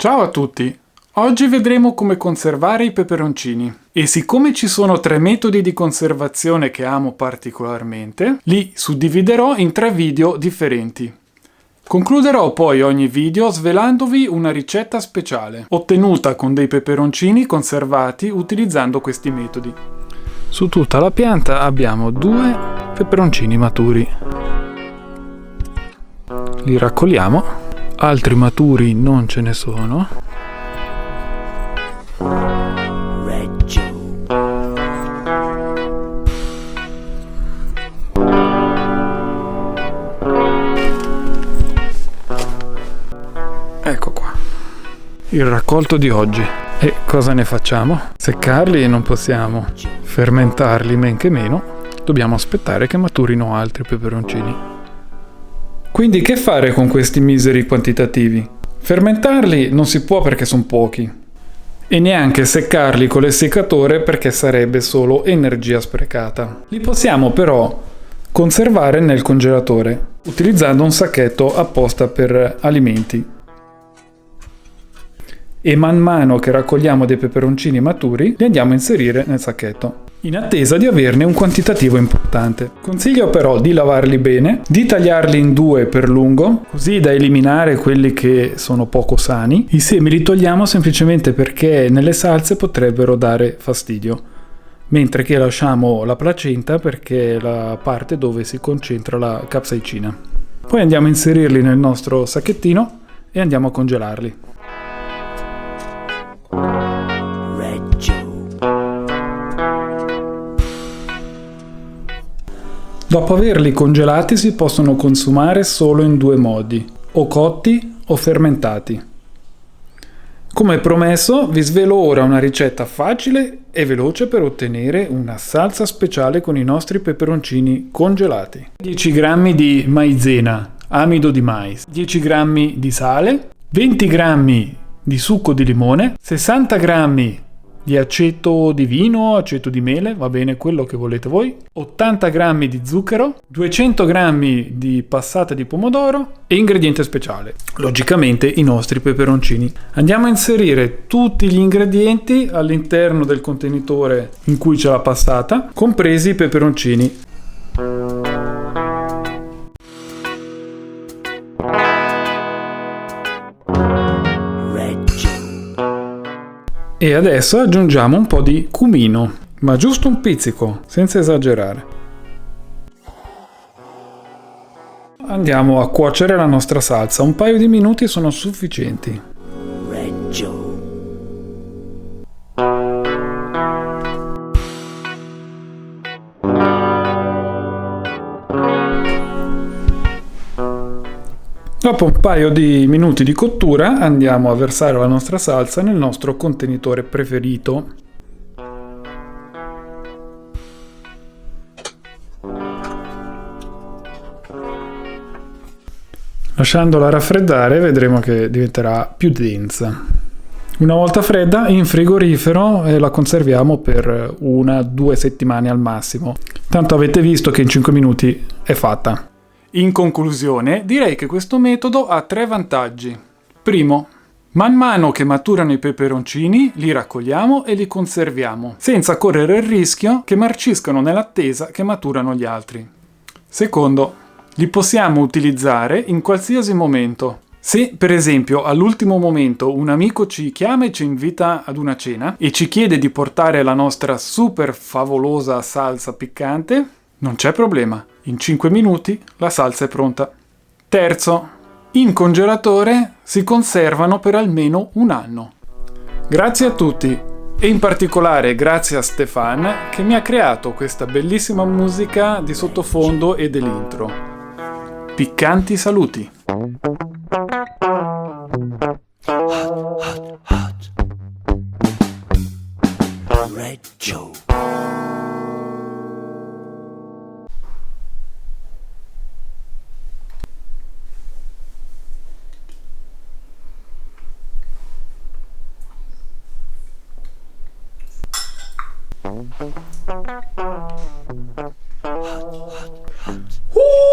Ciao a tutti! Oggi vedremo come conservare i peperoncini e siccome ci sono 3 metodi di conservazione che amo particolarmente, li suddividerò in 3 video differenti. Concluderò poi ogni video svelandovi una ricetta speciale, ottenuta con dei peperoncini conservati utilizzando questi metodi. Su tutta la pianta abbiamo 2 peperoncini maturi. Li raccogliamo. Altri maturi non ce ne sono. Ecco qua. Il raccolto di oggi. E cosa ne facciamo? Seccarli non possiamo. Fermentarli men che meno. Dobbiamo aspettare che maturino altri peperoncini. Quindi che fare con questi miseri quantitativi? Fermentarli non si può perché sono pochi e neanche seccarli con l'essiccatore perché sarebbe solo energia sprecata. Li possiamo però conservare nel congelatore utilizzando un sacchetto apposta per alimenti. E man mano che raccogliamo dei peperoncini maturi li andiamo a inserire nel sacchetto, in attesa di averne un quantitativo importante. Consiglio però di lavarli bene, di tagliarli in 2 per lungo, così da eliminare quelli che sono poco sani. I semi li togliamo semplicemente perché nelle salse potrebbero dare fastidio, mentre che lasciamo la placenta perché è la parte dove si concentra la capsaicina. Poi andiamo a inserirli nel nostro sacchettino e andiamo a congelarli. Dopo averli congelati si possono consumare solo in 2 modi, o cotti o fermentati. Come promesso, vi svelo ora una ricetta facile e veloce per ottenere una salsa speciale con i nostri peperoncini congelati. 10 g di maizena, amido di mais, 10 g di sale, 20 g di succo di limone, 60 g di aceto di vino, aceto di mele, va bene quello che volete voi, 80 g di zucchero, 200 g di passata di pomodoro e ingrediente speciale, logicamente i nostri peperoncini. Andiamo a inserire tutti gli ingredienti all'interno del contenitore in cui c'è la passata, compresi i peperoncini. E adesso aggiungiamo un po' di cumino, ma giusto un pizzico, senza esagerare. Andiamo a cuocere la nostra salsa, un paio di minuti sono sufficienti. Dopo un paio di minuti di cottura andiamo a versare la nostra salsa nel nostro contenitore preferito. Lasciandola raffreddare vedremo che diventerà più densa. Una volta fredda in frigorifero la conserviamo per 1-2 settimane al massimo. Tanto avete visto che in 5 minuti è fatta. In conclusione, direi che questo metodo ha 3 vantaggi. Primo, man mano che maturano i peperoncini, li raccogliamo e li conserviamo, senza correre il rischio che marciscano nell'attesa che maturano gli altri. Secondo, li possiamo utilizzare in qualsiasi momento. Se, per esempio, all'ultimo momento un amico ci chiama e ci invita ad una cena e ci chiede di portare la nostra super favolosa salsa piccante, non c'è problema. In 5 minuti la salsa è pronta. Terzo, in congelatore si conservano per almeno 1 anno. Grazie a tutti e in particolare grazie a Stefan che mi ha creato questa bellissima musica di sottofondo e dell'intro. Piccanti saluti! Red Joe. Hot.